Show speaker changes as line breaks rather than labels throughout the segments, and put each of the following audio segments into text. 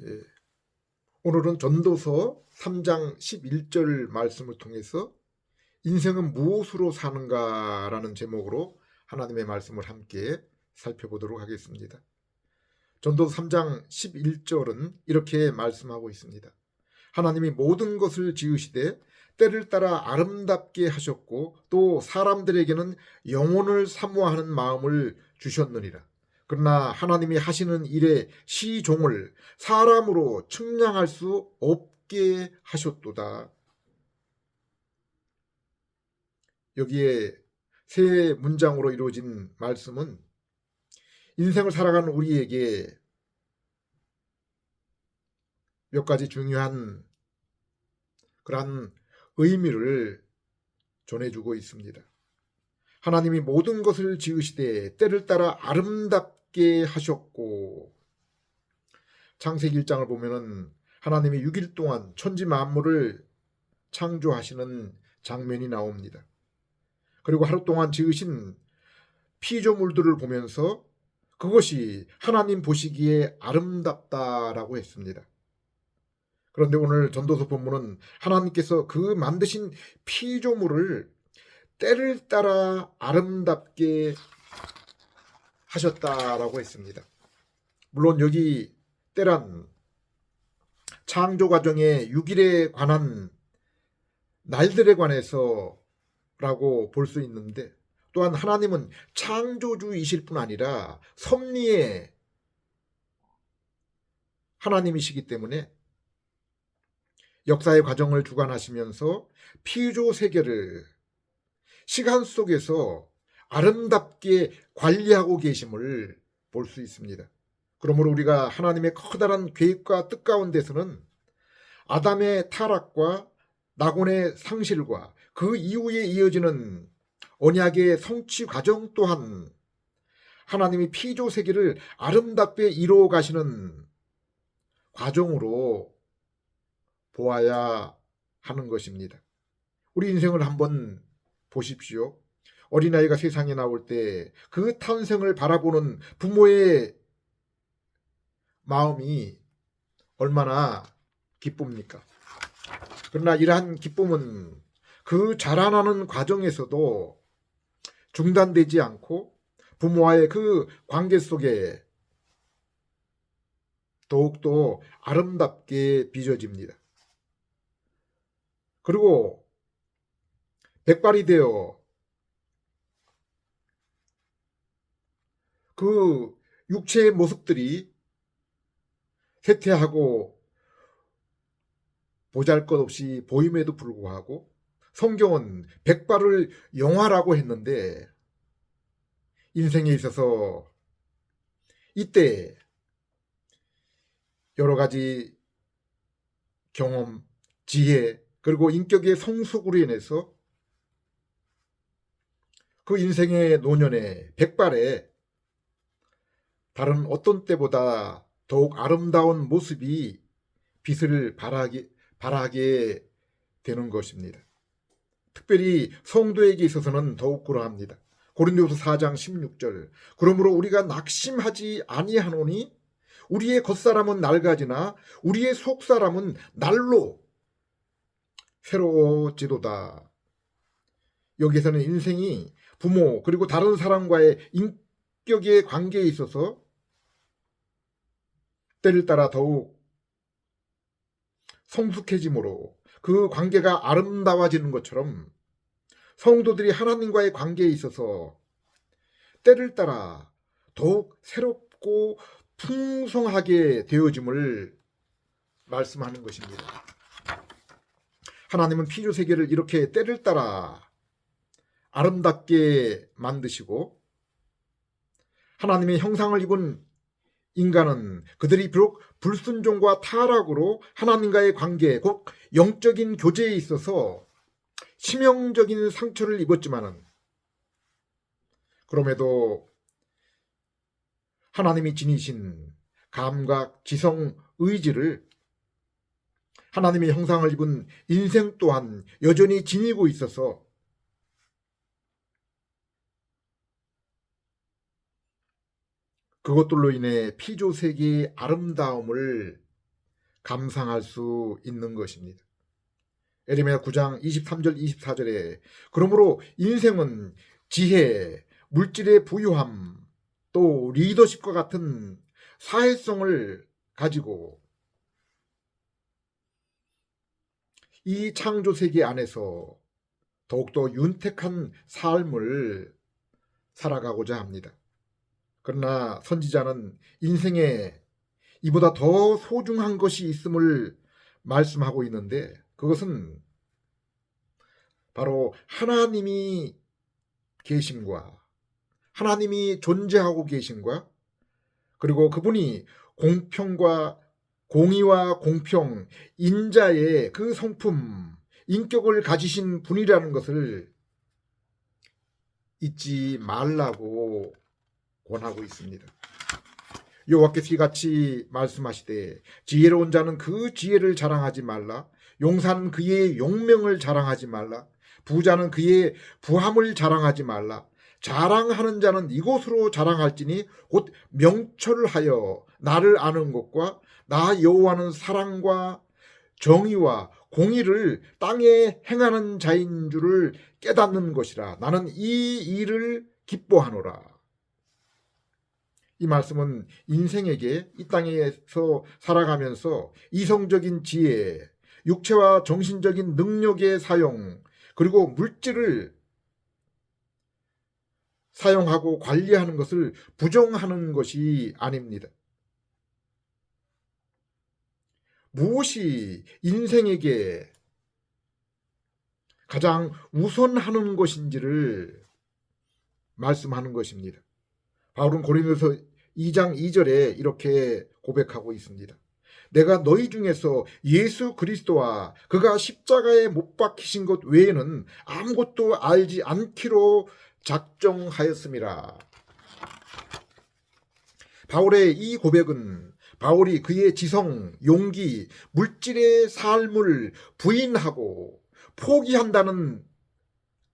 예, 오늘은 전도서 3장 11절 말씀을 통해서 인생은 무엇으로 사는가라는 제목으로 하나님의 말씀을 함께 살펴보도록 하겠습니다. 전도서 3장 11절은 이렇게 말씀하고 있습니다. 하나님이 모든 것을 지으시되 때를 따라 아름답게 하셨고 또 사람들에게는 영혼을 사모하는 마음을 주셨느니라. 그러나 하나님이 하시는 일의 시종을 사람으로 측량할 수 없게 하셨도다. 여기에 세 문장으로 이루어진 말씀은 인생을 살아가는 우리에게 몇 가지 중요한 그러한 의미를 전해주고 있습니다. 하나님이 모든 것을 지으시되 때를 따라 아름답게 하셨고, 창세기 1장을 보면은 하나님이 6일 동안 천지 만물을 창조하시는 장면이 나옵니다. 그리고 하루 동안 지으신 피조물들을 보면서 그것이 하나님 보시기에 아름답다라고 했습니다. 그런데 오늘 전도서 본문은 하나님께서 그 만드신 피조물을 때를 따라 아름답게 하셨다라고 했습니다. 물론 여기 때란 창조 과정의 6일에 관한 날들에 관해서라고 볼 수 있는데, 또한 하나님은 창조주이실 뿐 아니라 섭리의 하나님이시기 때문에 역사의 과정을 주관하시면서 피조 세계를 시간 속에서 아름답게 관리하고 계심을 볼 수 있습니다. 그러므로 우리가 하나님의 커다란 계획과 뜻 가운데서는 아담의 타락과 낙원의 상실과 그 이후에 이어지는 언약의 성취 과정 또한 하나님이 피조 세계를 아름답게 이루어 가시는 과정으로 보아야 하는 것입니다. 우리 인생을 한번 보십시오. 어린아이가 세상에 나올 때 그 탄생을 바라보는 부모의 마음이 얼마나 기쁩니까? 그러나 이러한 기쁨은 그 자라나는 과정에서도 중단되지 않고 부모와의 그 관계 속에 더욱더 아름답게 빚어집니다. 그리고 백발이 되어 그 육체의 모습들이 쇠퇴하고 보잘것없이 보임에도 불구하고 성경은 백발을 영화라고 했는데, 인생에 있어서 이때 여러 가지 경험, 지혜, 그리고 인격의 성숙으로 인해서 그 인생의 노년에 백발에 다른 어떤 때보다 더욱 아름다운 모습이 빛을 발하게 되는 것입니다. 특별히 성도에게 있어서는 더욱 그러합니다. 고린도후서 4장 16절, 그러므로 우리가 낙심하지 아니하노니 우리의 겉사람은 낡아지나 우리의 속사람은 날로 새로워지도다. 여기에서는 인생이 부모 그리고 다른 사람과의 인격의 관계에 있어서 때를 따라 더욱 성숙해짐으로 그 관계가 아름다워지는 것처럼 성도들이 하나님과의 관계에 있어서 때를 따라 더욱 새롭고 풍성하게 되어짐을 말씀하는 것입니다. 하나님은 피조 세계를 이렇게 때를 따라 아름답게 만드시고, 하나님의 형상을 입은 인간은 그들이 비록 불순종과 타락으로 하나님과의 관계, 곧 영적인 교제에 있어서 치명적인 상처를 입었지만은, 그럼에도 하나님이 지니신 감각, 지성, 의지를 하나님의 형상을 입은 인생 또한 여전히 지니고 있어서 그것들로 인해 피조 세계의 아름다움을 감상할 수 있는 것입니다. 에레미야 9장 23절 24절에 그러므로 인생은 지혜, 물질의 부유함, 또 리더십과 같은 사회성을 가지고 이 창조 세계 안에서 더욱더 윤택한 삶을 살아가고자 합니다. 그러나 선지자는 인생에 이보다 더 소중한 것이 있음을 말씀하고 있는데 그것은 바로 하나님이 계심과 하나님이 존재하고 계심과 그리고 그분이 공평과 공의와 공평, 인자의 그 성품, 인격을 가지신 분이라는 것을 잊지 말라고 권하고 있습니다. 여호와께서 이같이 말씀하시되 지혜로운 자는 그 지혜를 자랑하지 말라. 용사는 그의 용명을 자랑하지 말라. 부자는 그의 부함을 자랑하지 말라. 자랑하는 자는 이곳으로 자랑할지니 곧 명철하여 나를 아는 것과 나 여호와는 사랑과 정의와 공의를 땅에 행하는 자인 줄을 깨닫는 것이라. 나는 이 일을 기뻐하노라. 이 말씀은 인생에게 이 땅에서 살아가면서 이성적인 지혜, 육체와 정신적인 능력의 사용, 그리고 물질을 사용하고 관리하는 것을 부정하는 것이 아닙니다. 무엇이 인생에게 가장 우선하는 것인지를 말씀하는 것입니다. 바울은 고린도서 2장 2절에 이렇게 고백하고 있습니다. 내가 너희 중에서 예수 그리스도와 그가 십자가에 못 박히신 것 외에는 아무것도 알지 않기로 작정하였음이라. 바울의 이 고백은 바울이 그의 지성, 용기, 물질의 삶을 부인하고 포기한다는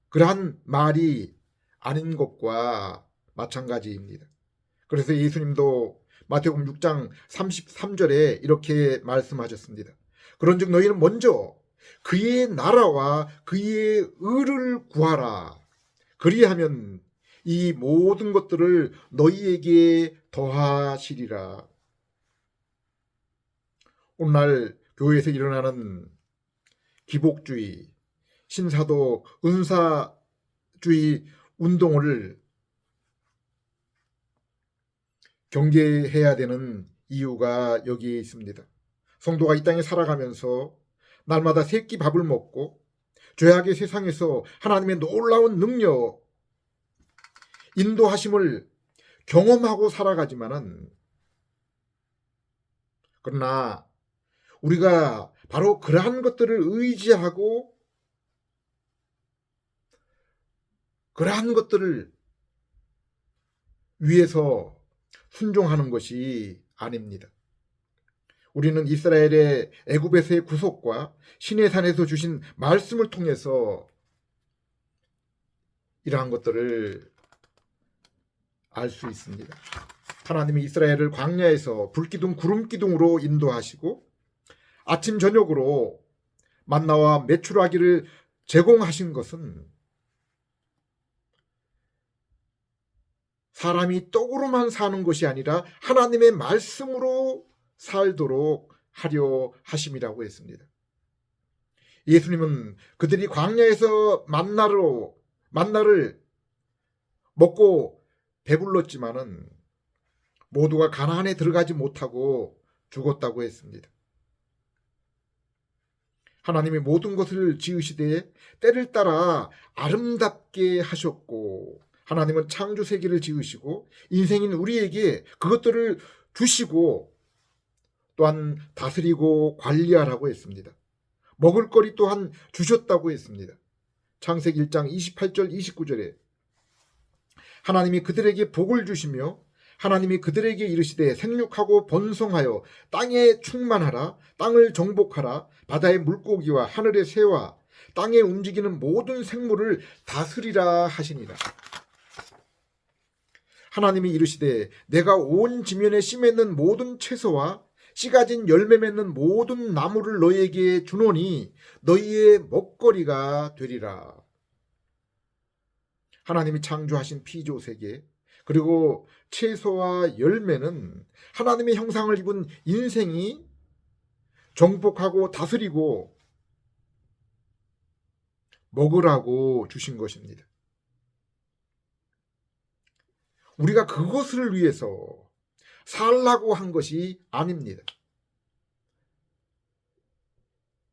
그러한 말이 아닌 것과 마찬가지입니다. 그래서 예수님도 마태복음 6장 33절에 이렇게 말씀하셨습니다. 그런즉 너희는 먼저 그의 나라와 그의 의를 구하라. 그리하면 이 모든 것들을 너희에게 더하시리라. 오늘날 교회에서 일어나는 기복주의, 신사도 은사주의 운동을 경계해야 되는 이유가 여기에 있습니다. 성도가 이 땅에 살아가면서 날마다 세 끼 밥을 먹고 죄악의 세상에서 하나님의 놀라운 능력, 인도하심을 경험하고 살아가지만은 그러나 우리가 바로 그러한 것들을 의지하고 그러한 것들을 위해서 순종하는 것이 아닙니다. 우리는 이스라엘의 애굽에서의 구속과 시내산에서 주신 말씀을 통해서 이러한 것들을 알 수 있습니다. 하나님이 이스라엘을 광야에서 불기둥 구름기둥으로 인도하시고 아침 저녁으로 만나와 메추라기를 제공하신 것은 사람이 떡으로만 사는 것이 아니라 하나님의 말씀으로 살도록 하려 하심이라고 했습니다. 예수님은 그들이 광야에서 만나를 먹고 배불렀지만은 모두가 가나안에 들어가지 못하고 죽었다고 했습니다. 하나님이 모든 것을 지으시되 때를 따라 아름답게 하셨고 하나님은 창조 세계를 지으시고 인생인 우리에게 그것들을 주시고 또한 다스리고 관리하라고 했습니다. 먹을 거리 또한 주셨다고 했습니다. 창세기 1장 28절 29절에 하나님이 그들에게 복을 주시며 하나님이 그들에게 이르시되 생육하고 번성하여 땅에 충만하라. 땅을 정복하라. 바다의 물고기와 하늘의 새와 땅에 움직이는 모든 생물을 다스리라 하시니라. 하나님이 이르시되 내가 온 지면에 심있는 모든 채소와 씨 가진 열매 맺는 모든 나무를 너희에게 주노니 너희의 먹거리가 되리라. 하나님이 창조하신 피조 세계, 그리고 채소와 열매는 하나님의 형상을 입은 인생이 정복하고 다스리고 먹으라고 주신 것입니다. 우리가 그것을 위해서 살라고 한 것이 아닙니다.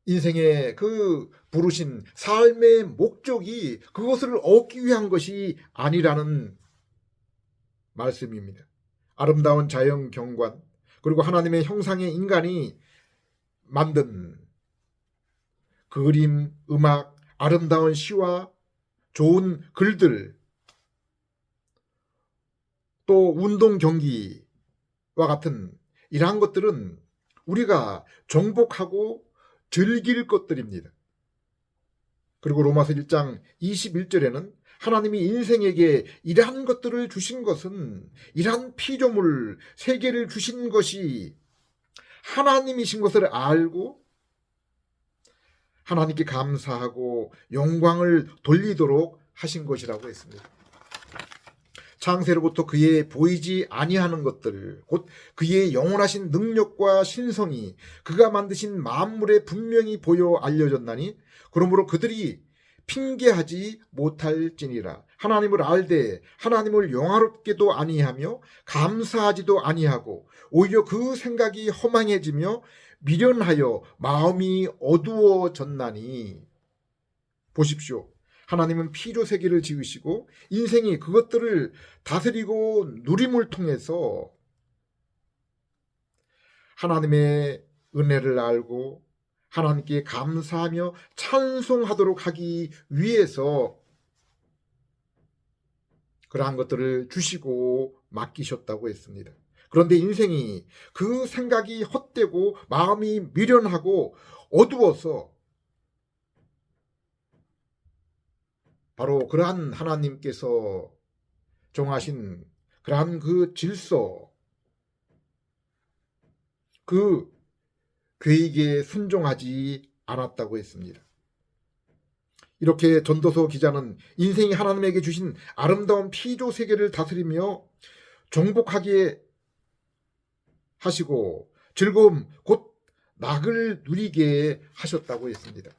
인생의 그 부르신 삶의 목적이 그것을 얻기 위한 것이 아니라는 말씀입니다. 아름다운 자연 경관, 그리고 하나님의 형상의 인간이 만든 그림, 음악, 아름다운 시와 좋은 글들, 또 운동 경기와 같은 이러한 것들은 우리가 정복하고 즐길 것들입니다. 그리고 로마서 1장 21절에는 하나님이 인생에게 이러한 것들을 주신 것은, 이러한 피조물 세계를 주신 것이 하나님이신 것을 알고 하나님께 감사하고 영광을 돌리도록 하신 것이라고 했습니다. 창세로부터 그의 보이지 아니하는 것들, 곧 그의 영원하신 능력과 신성이 그가 만드신 만물에 분명히 보여 알려졌나니 그러므로 그들이 핑계하지 못할지니라. 하나님을 알되 하나님을 영화롭게도 아니하며 감사하지도 아니하고 오히려 그 생각이 허망해지며 미련하여 마음이 어두워졌나니. 보십시오. 하나님은 피조 세계를 지으시고 인생이 그것들을 다스리고 누림을 통해서 하나님의 은혜를 알고 하나님께 감사하며 찬송하도록 하기 위해서 그러한 것들을 주시고 맡기셨다고 했습니다. 그런데 인생이 그 생각이 헛되고 마음이 미련하고 어두워서 바로 그러한 하나님께서 정하신 그러한 그 질서, 그 계획에 순종하지 않았다고 했습니다. 이렇게 전도서 기자는 인생이 하나님에게 주신 아름다운 피조 세계를 다스리며 정복하게 하시고 즐거움 곧 낙을 누리게 하셨다고 했습니다.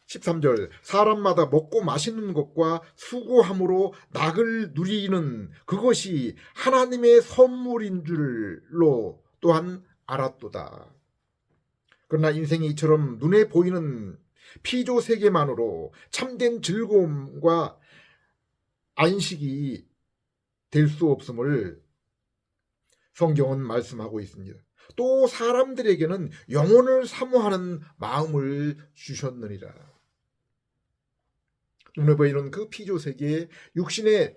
13절, 사람마다 먹고 마시는 것과 수고함으로 낙을 누리는 그것이 하나님의 선물인 줄로 또한 알았도다. 그러나 인생이 이처럼 눈에 보이는 피조 세계만으로 참된 즐거움과 안식이 될 수 없음을 성경은 말씀하고 있습니다. 또 사람들에게는 영혼을 사모하는 마음을 주셨느니라. 눈에 보이는 그 피조 세계의 육신의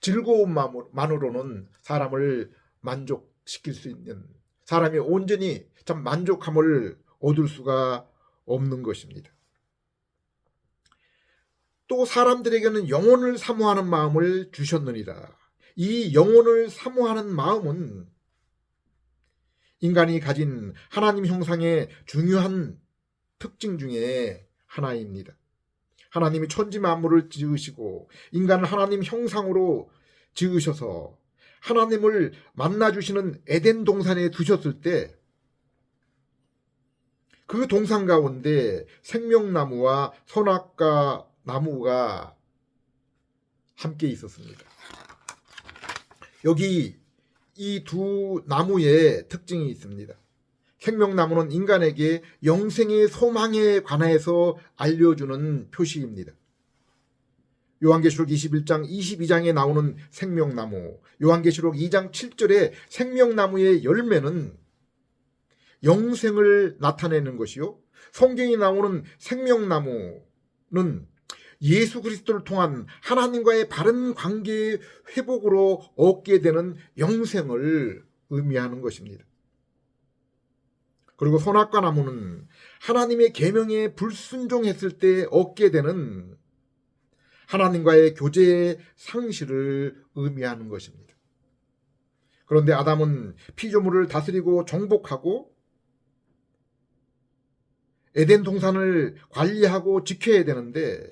즐거움만으로는 사람을 만족시킬 수 있는, 사람이 온전히 참 만족함을 얻을 수가 없는 것입니다. 또 사람들에게는 영혼을 사모하는 마음을 주셨느니라. 이 영혼을 사모하는 마음은 인간이 가진 하나님 형상의 중요한 특징 중에 하나입니다. 하나님이 천지 만물을 지으시고 인간을 하나님 형상으로 지으셔서 하나님을 만나주시는 에덴 동산에 두셨을 때 그 동산 가운데 생명나무와 선악과 나무가 함께 있었습니다. 여기 이 두 나무의 특징이 있습니다. 생명나무는 인간에게 영생의 소망에 관해서 알려주는 표시입니다. 요한계시록 21장 22장에 나오는 생명나무, 요한계시록 2장 7절에 생명나무의 열매는 영생을 나타내는 것이요, 성경에 나오는 생명나무는 예수 그리스도를 통한 하나님과의 바른 관계의 회복으로 얻게 되는 영생을 의미하는 것입니다. 그리고 선악과 나무는 하나님의 계명에 불순종했을 때 얻게 되는 하나님과의 교제의 상실을 의미하는 것입니다. 그런데 아담은 피조물을 다스리고 정복하고 에덴 동산을 관리하고 지켜야 되는데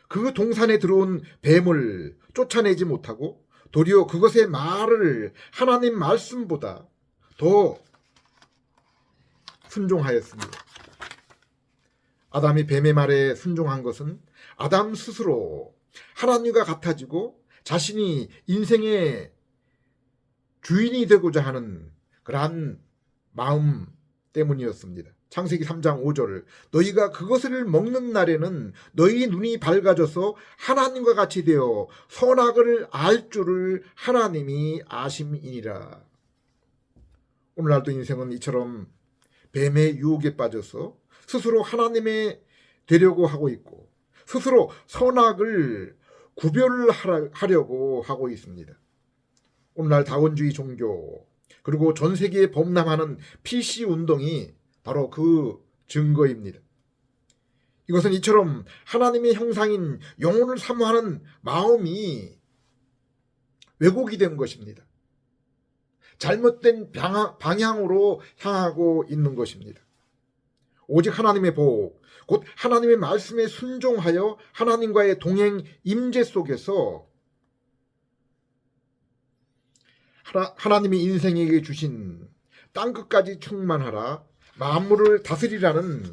그 동산에 들어온 뱀을 쫓아내지 못하고 도리어 그것의 말을 하나님 말씀보다 더 순종하였습니다. 아담이 뱀의 말에 순종한 것은 아담 스스로 하나님과 같아지고 자신이 인생의 주인이 되고자 하는 그러한 마음 때문이었습니다. 창세기 3장 5절 너희가 그것을 먹는 날에는 너희 눈이 밝아져서 하나님과 같이 되어 선악을 알 줄을 하나님이 아심이니라. 오늘날도 인생은 이처럼 뱀의 유혹에 빠져서 스스로 하나님의 되려고 하고 있고 스스로 선악을 구별하려고 하고 있습니다. 오늘날 다원주의 종교 그리고 전 세계에 범람하는 PC 운동이 바로 그 증거입니다. 이것은 이처럼 하나님의 형상인 영혼을 사모하는 마음이 왜곡이 된 것입니다. 잘못된 방향으로 향하고 있는 것입니다. 오직 하나님의 복, 곧 하나님의 말씀에 순종하여 하나님과의 동행 임재 속에서 하나님이 인생에게 주신 땅끝까지 충만하라 만물을 다스리라는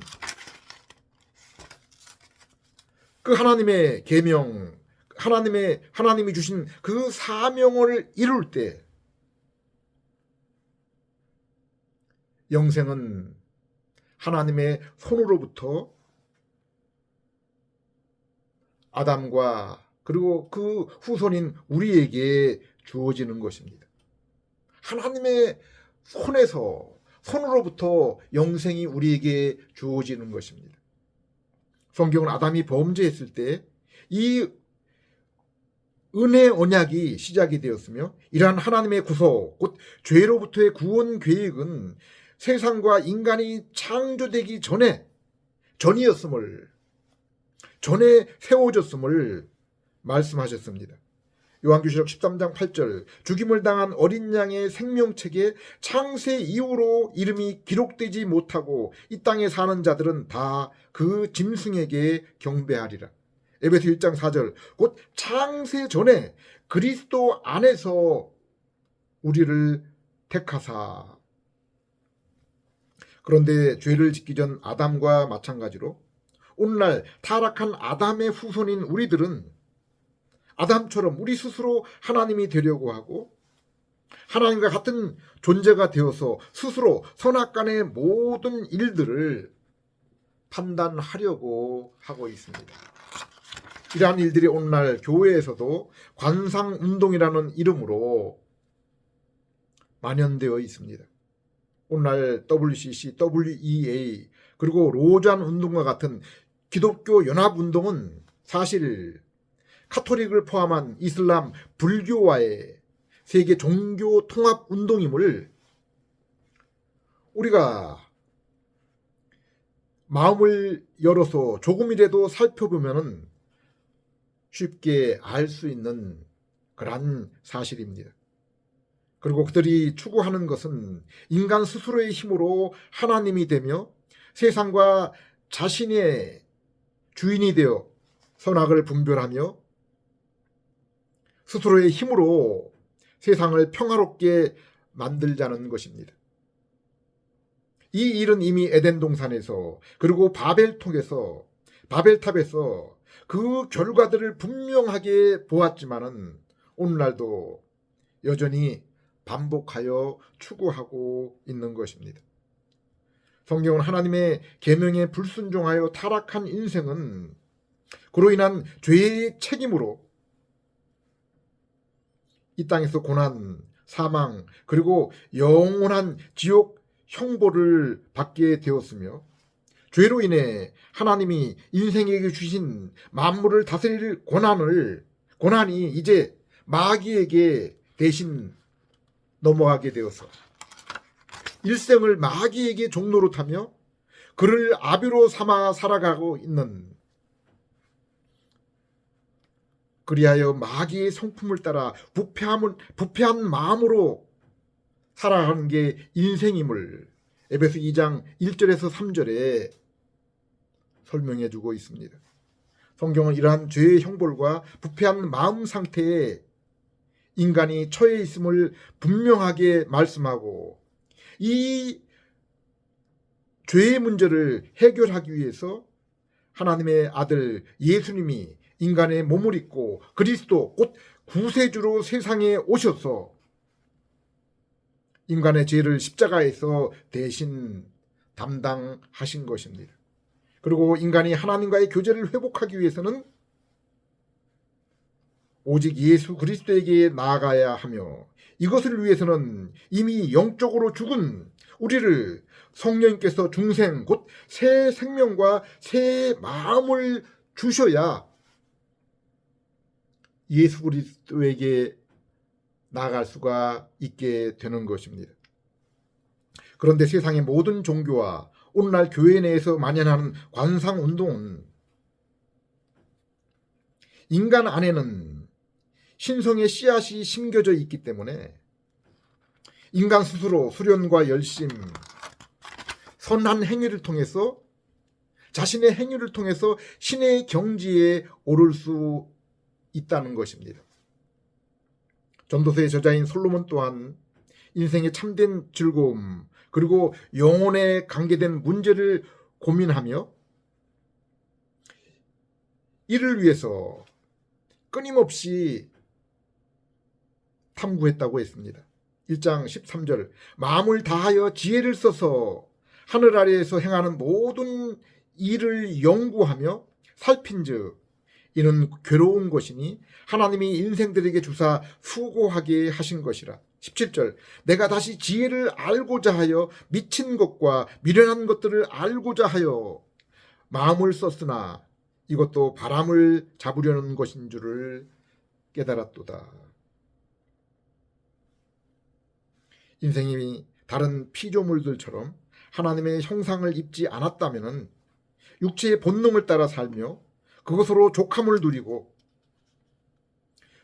그 하나님의 계명, 하나님이 주신 그 사명을 이룰 때 영생은 하나님의 손으로부터 아담과 그리고 그 후손인 우리에게 주어지는 것입니다. 하나님의 손으로부터 영생이 우리에게 주어지는 것입니다. 성경은 아담이 범죄했을 때 이 은혜 언약이 시작이 되었으며 이러한 하나님의 구속, 곧 죄로부터의 구원 계획은 세상과 인간이 창조되기 전에 세워졌음을 말씀하셨습니다. 요한계시록 13장 8절 죽임을 당한 어린 양의 생명책에 창세 이후로 이름이 기록되지 못하고 이 땅에 사는 자들은 다 그 짐승에게 경배하리라. 에베소 1장 4절 곧 창세 전에 그리스도 안에서 우리를 택하사. 그런데 죄를 짓기 전 아담과 마찬가지로 오늘날 타락한 아담의 후손인 우리들은 아담처럼 우리 스스로 하나님이 되려고 하고 하나님과 같은 존재가 되어서 스스로 선악간의 모든 일들을 판단하려고 하고 있습니다. 이러한 일들이 오늘날 교회에서도 관상운동이라는 이름으로 만연되어 있습니다. 오늘날 WCC, WEA 그리고 로잔 운동과 같은 기독교 연합운동은 사실 카톨릭을 포함한 이슬람, 불교와의 세계 종교 통합 운동임을 우리가 마음을 열어서 조금이라도 살펴보면 쉽게 알 수 있는 그러한 사실입니다. 그리고 그들이 추구하는 것은 인간 스스로의 힘으로 하나님이 되며 세상과 자신의 주인이 되어 선악을 분별하며 스스로의 힘으로 세상을 평화롭게 만들자는 것입니다. 이 일은 이미 에덴 동산에서 그리고 바벨탑에서 그 결과들을 분명하게 보았지만은 오늘날도 여전히 반복하여 추구하고 있는 것입니다. 성경은 하나님의 계명에 불순종하여 타락한 인생은 그로 인한 죄의 책임으로 이 땅에서 고난, 사망, 그리고 영원한 지옥 형벌을 받게 되었으며 죄로 인해 하나님이 인생에게 주신 만물을 다스릴 고난이 이제 마귀에게 대신 넘어가게 되어서 일생을 마귀에게 종노릇하며 그를 아비로 삼아 살아가고 있는 그리하여 마귀의 성품을 따라 부패한 마음으로 살아가는 게 인생임을 에베소 2장 1절에서 3절에 설명해 주고 있습니다. 성경은 이러한 죄의 형벌과 부패한 마음 상태에 인간이 처해 있음을 분명하게 말씀하고, 이 죄의 문제를 해결하기 위해서 하나님의 아들 예수님이 인간의 몸을 입고 그리스도 곧 구세주로 세상에 오셔서 인간의 죄를 십자가에서 대신 담당하신 것입니다. 그리고 인간이 하나님과의 교제를 회복하기 위해서는 오직 예수 그리스도에게 나아가야 하며, 이것을 위해서는 이미 영적으로 죽은 우리를 성령님께서 중생 곧 새 생명과 새 마음을 주셔야 예수 그리스도에게 나아갈 수가 있게 되는 것입니다. 그런데 세상의 모든 종교와 오늘날 교회 내에서 만연하는 관상운동은 인간 안에는 신성의 씨앗이 심겨져 있기 때문에 인간 스스로 수련과 열심, 선한 행위를 통해서, 자신의 행위를 통해서 신의 경지에 오를 수 있다는 것입니다. 전도서의 저자인 솔로몬 또한 인생의 참된 즐거움 그리고 영혼에 관계된 문제를 고민하며 이를 위해서 끊임없이 탐구했다고 했습니다. 1장 13절, 마음을 다하여 지혜를 써서 하늘 아래에서 행하는 모든 일을 연구하며 살핀즉 이는 괴로운 것이니 하나님이 인생들에게 주사 수고하게 하신 것이라. 17절, 내가 다시 지혜를 알고자 하여 미친 것과 미련한 것들을 알고자 하여 마음을 썼으나 이것도 바람을 잡으려는 것인 줄을 깨달았도다. 인생이 다른 피조물들처럼 하나님의 형상을 입지 않았다면 육체의 본능을 따라 살며 그것으로 족함을 누리고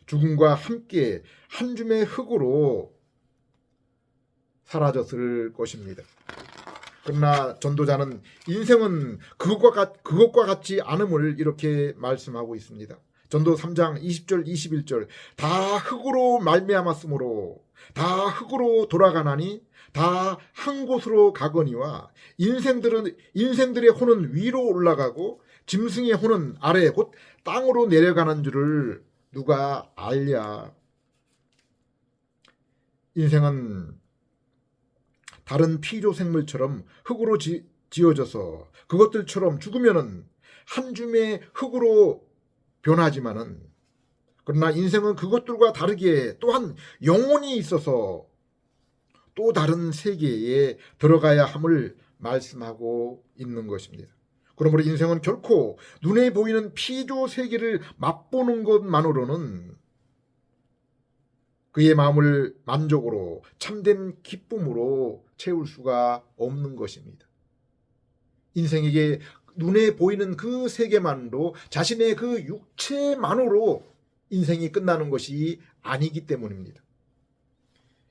죽음과 함께 한 줌의 흙으로 사라졌을 것입니다. 그러나 전도자는 인생은 그것과 같지 않음을 이렇게 말씀하고 있습니다. 전도 3장 20절 21절, 다 흙으로 말미암았으므로 다 흙으로 돌아가나니 다 한 곳으로 가거니와 인생들의 혼은 위로 올라가고 짐승의 혼은 아래 곧 땅으로 내려가는 줄을 누가 알랴. 인생은 다른 피조 생물처럼 흙으로 지어져서 그것들처럼 죽으면은 한 줌의 흙으로 변하지만은, 그러나 인생은 그것들과 다르게 또한 영혼이 있어서 또 다른 세계에 들어가야 함을 말씀하고 있는 것입니다. 그러므로 인생은 결코 눈에 보이는 피조 세계를 맛보는 것만으로는 그의 마음을 만족으로 참된 기쁨으로 채울 수가 없는 것입니다. 인생에게 눈에 보이는 그 세계만으로, 자신의 그 육체만으로 인생이 끝나는 것이 아니기 때문입니다.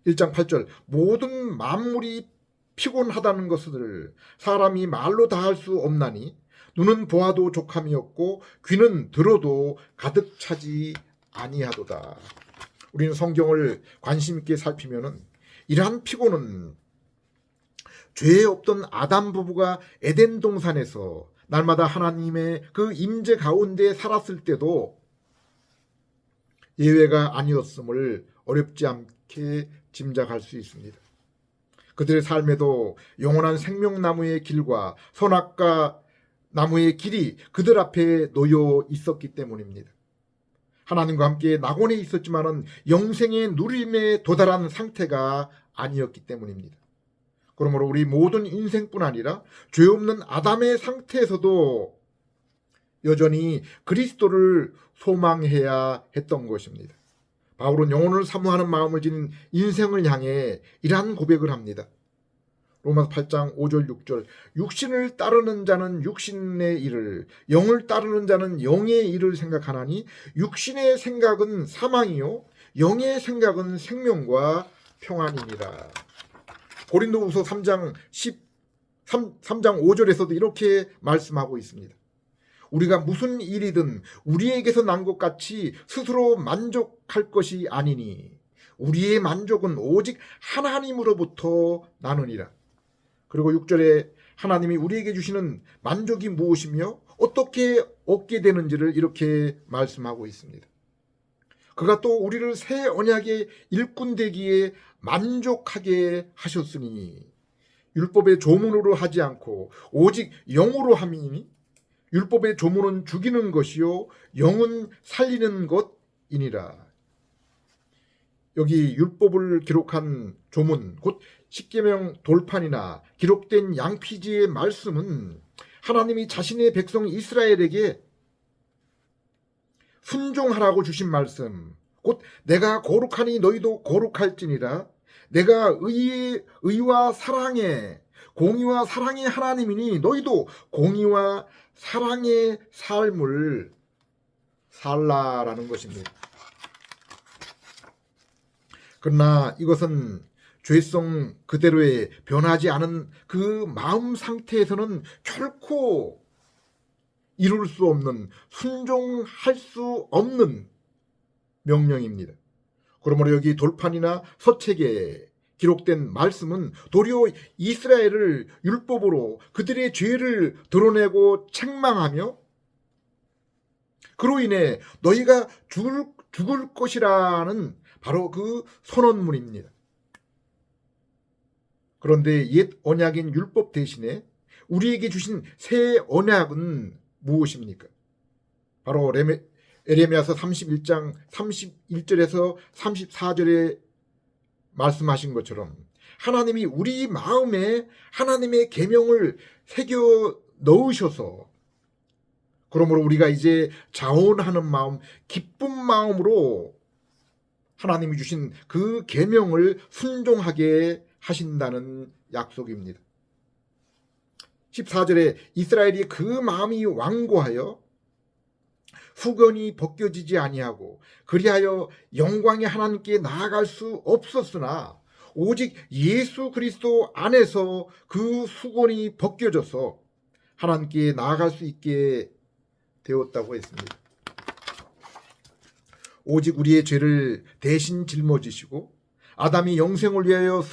1장 8절, 모든 만물이 피곤하다는 것을 사람이 말로 다 할 수 없나니 눈은 보아도 족함이 없고 귀는 들어도 가득 차지 아니하도다. 우리는 성경을 관심 있게 살피면은 이러한 피곤은 죄 없던 아담 부부가 에덴 동산에서 날마다 하나님의 그 임재 가운데 살았을 때도 예외가 아니었음을 어렵지 않게 짐작할 수 있습니다. 그들의 삶에도 영원한 생명나무의 길과 선악과 나무의 길이 그들 앞에 놓여 있었기 때문입니다. 하나님과 함께 낙원에 있었지만은 영생의 누림에 도달한 상태가 아니었기 때문입니다. 그러므로 우리 모든 인생뿐 아니라 죄 없는 아담의 상태에서도 여전히 그리스도를 소망해야 했던 것입니다. 바울은 영혼을 사모하는 마음을 지닌 인생을 향해 이러한 고백을 합니다. 로마서 8장 5절 6절 육신을 따르는 자는 육신의 일을, 영을 따르는 자는 영의 일을 생각하나니 육신의 생각은 사망이요 영의 생각은 생명과 평안이니라. 고린도후서 3장 5절에서도 이렇게 말씀하고 있습니다. 우리가 무슨 일이든 우리에게서 난 것 같이 스스로 만족할 것이 아니니 우리의 만족은 오직 하나님으로부터 나느니라. 그리고 6절에 하나님이 우리에게 주시는 만족이 무엇이며 어떻게 얻게 되는지를 이렇게 말씀하고 있습니다. 그가 또 우리를 새 언약의 일꾼 되기에 만족하게 하셨으니 율법의 조문으로 하지 않고 오직 영으로 함이니 율법의 조문은 죽이는 것이요 영은 살리는 것이니라. 여기 율법을 기록한 조문, 곧 십계명 돌판이나 기록된 양피지의 말씀은 하나님이 자신의 백성 이스라엘에게 순종하라고 주신 말씀, 곧 내가 거룩하니 너희도 거룩할지니라. 내가 의와 사랑의 공의와 사랑의 하나님이니 너희도 공의와 사랑의 삶을 살라라는 것입니다. 그러나 이것은 죄성 그대로의 변하지 않은 그 마음 상태에서는 결코 이룰 수 없는, 순종할 수 없는 명령입니다. 그러므로 여기 돌판이나 서책에 기록된 말씀은 도리어 이스라엘을 율법으로 그들의 죄를 드러내고 책망하며 그로 인해 너희가 죽을 것이라는 바로 그 선언문입니다. 그런데 옛 언약인 율법 대신에 우리에게 주신 새 언약은 무엇입니까? 바로 에레미야서 31장 31절에서 34절에 말씀하신 것처럼 하나님이 우리 마음에 하나님의 계명을 새겨 넣으셔서 그러므로 우리가 이제 자원하는 마음, 기쁜 마음으로 하나님이 주신 그 계명을 순종하게 하신다는 약속입니다. 14절에 이스라엘이 그 마음이 완고하여 후건이 벗겨지지 아니하고 그리하여 영광의 하나님께 나아갈 수 없었으나 오직 예수 그리스도 안에서 그 수건이 벗겨져서 하나님께 나아갈 수 있게 되었다고 했습니다. 오직 우리의 죄를 대신 짊어지시고 아담이 영생을 위하여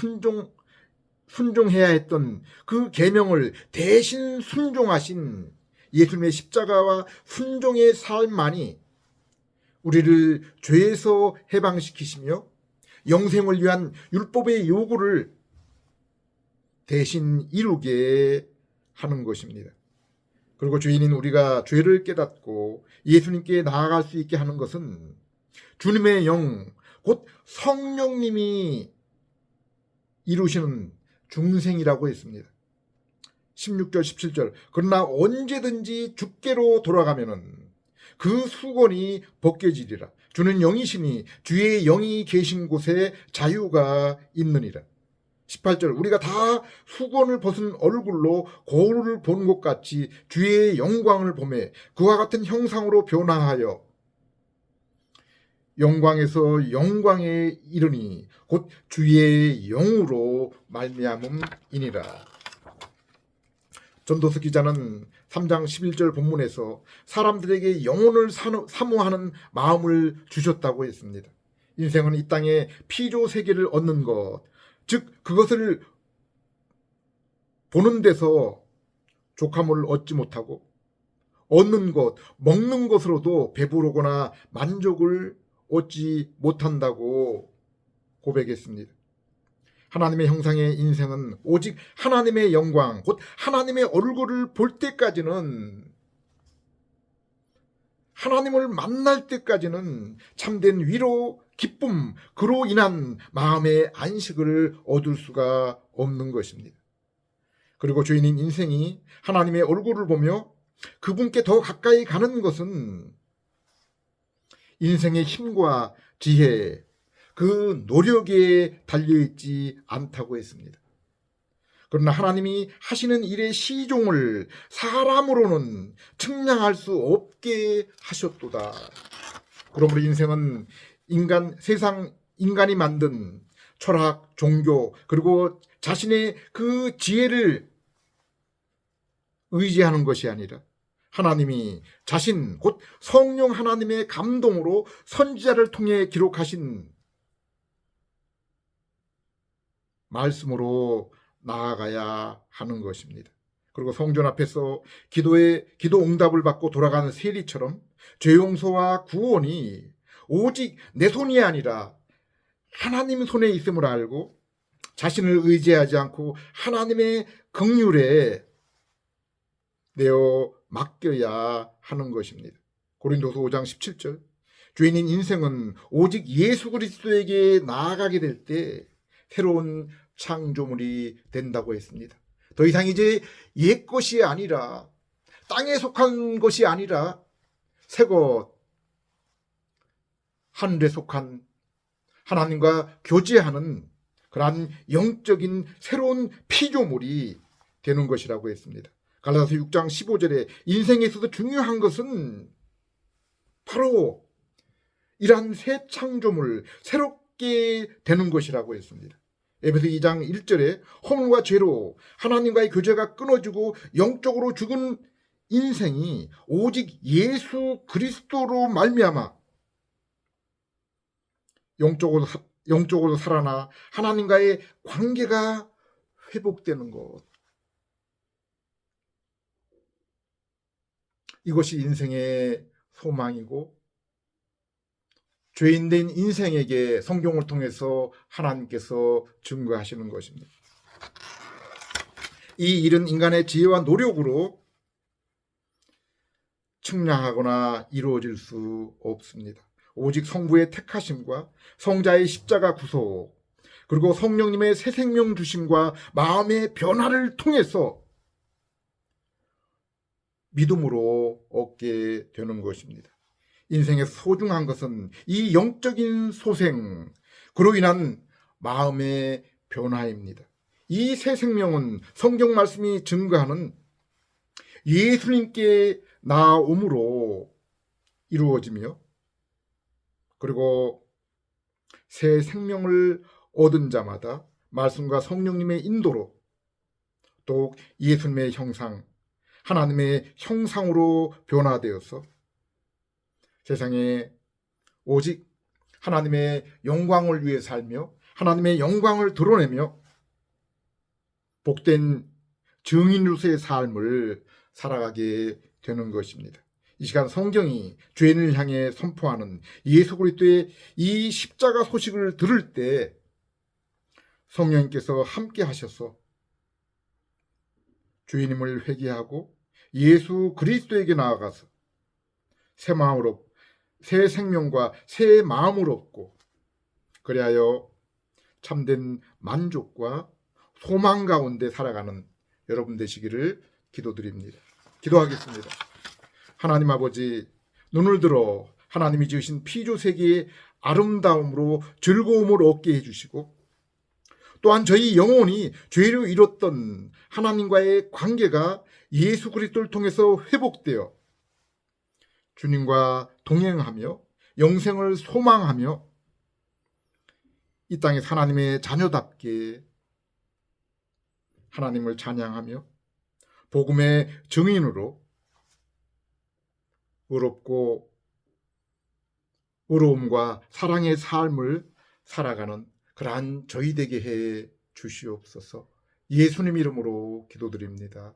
순종해야 했던 그 계명을 대신 순종하신 예수님의 십자가와 순종의 삶만이 우리를 죄에서 해방시키시며 영생을 위한 율법의 요구를 대신 이루게 하는 것입니다. 그리고 죄인인 우리가 죄를 깨닫고 예수님께 나아갈 수 있게 하는 것은 주님의 영, 곧 성령님이 이루시는 중생이라고 했습니다. 16절 17절 그러나 언제든지 주께로 돌아가면은 그 수건이 벗겨지리라. 주는 영이시니 주의 영이 계신 곳에 자유가 있느니라. 18절 우리가 다 수건을 벗은 얼굴로 거울을 본 것 같이 주의 영광을 보매 그와 같은 형상으로 변화하여 영광에서 영광에 이르니 곧 주의 영으로 말미암음이니라. 전도서 기자는 3장 11절 본문에서 사람들에게 영혼을 사모하는 마음을 주셨다고 했습니다. 인생은 이 땅에 피조 세계를 얻는 것, 즉 그것을 보는 데서 족함을 얻지 못하고 얻는 것, 먹는 것으로도 배부르거나 만족을 얻지 못한다고 고백했습니다. 하나님의 형상의 인생은 오직 하나님의 영광, 곧 하나님의 얼굴을 볼 때까지는, 하나님을 만날 때까지는 참된 위로, 기쁨, 그로 인한 마음의 안식을 얻을 수가 없는 것입니다. 그리고 죄인인 인생이 하나님의 얼굴을 보며 그분께 더 가까이 가는 것은 인생의 힘과 지혜, 그 노력에 달려있지 않다고 했습니다. 그러나 하나님이 하시는 일의 시종을 사람으로는 측량할 수 없게 하셨도다. 그러므로 인생은 세상 인간이 만든 철학, 종교, 그리고 자신의 그 지혜를 의지하는 것이 아니라 하나님이 자신 곧 성령 하나님의 감동으로 선지자를 통해 기록하신 말씀으로 나아가야 하는 것입니다. 그리고 성전 앞에서 기도 응답을 받고 돌아가는 세리처럼 죄 용서와 구원이 오직 내 손이 아니라 하나님 손에 있음을 알고 자신을 의지하지 않고 하나님의 긍휼에 내어 맡겨야 하는 것입니다. 고린도서 5장 17절, 죄인인 인생은 오직 예수 그리스도에게 나아가게 될 때 새로운 창조물이 된다고 했습니다. 더 이상 이제 옛 것이 아니라, 땅에 속한 것이 아니라 새것, 하늘에 속한 하나님과 교제하는 그러한 영적인 새로운 피조물이 되는 것이라고 했습니다. 갈라디아서 6장 15절에 인생에 있어서 중요한 것은 바로 이러한 새 창조물, 새롭게 되는 것이라고 했습니다. 에베소 2장 1절에 허물과 죄로 하나님과의 교제가 끊어지고 영적으로 죽은 인생이 오직 예수 그리스도로 말미암아 영적으로 살아나 하나님과의 관계가 회복되는 것. 이것이 인생의 소망이고 죄인된 인생에게 성경을 통해서 하나님께서 증거하시는 것입니다. 이 일은 인간의 지혜와 노력으로 측량하거나 이루어질 수 없습니다. 오직 성부의 택하심과 성자의 십자가 구속, 그리고 성령님의 새 생명 주심과 마음의 변화를 통해서 믿음으로 얻게 되는 것입니다. 인생의 소중한 것은 이 영적인 소생, 그로 인한 마음의 변화입니다. 이 새 생명은 성경 말씀이 증거하는 예수님께 나옴으로 이루어지며, 그리고 새 생명을 얻은 자마다 말씀과 성령님의 인도로 또 예수님의 형상, 하나님의 형상으로 변화되어서 세상에 오직 하나님의 영광을 위해 살며 하나님의 영광을 드러내며 복된 증인으로서의 삶을 살아가게 되는 것입니다. 이 시간 성경이 죄인을 향해 선포하는 예수 그리스도의 이 십자가 소식을 들을 때 성령님께서 함께 하셔서 주님을 회개하고 예수 그리스도에게 나아가서 새 마음으로, 새 생명과 새 마음을 얻고 그리하여 참된 만족과 소망 가운데 살아가는 여러분 되시기를 기도드립니다. 기도하겠습니다. 하나님 아버지, 눈을 들어 하나님이 지으신 피조세계의 아름다움으로 즐거움을 얻게 해주시고, 또한 저희 영혼이 죄로 잃었던 하나님과의 관계가 예수 그리스도를 통해서 회복되어 주님과 동행하며 영생을 소망하며 이 땅에서 하나님의 자녀답게 하나님을 찬양하며 복음의 증인으로 의로움과 사랑의 삶을 살아가는 그러한 저희 되게 해 주시옵소서. 예수님 이름으로 기도드립니다.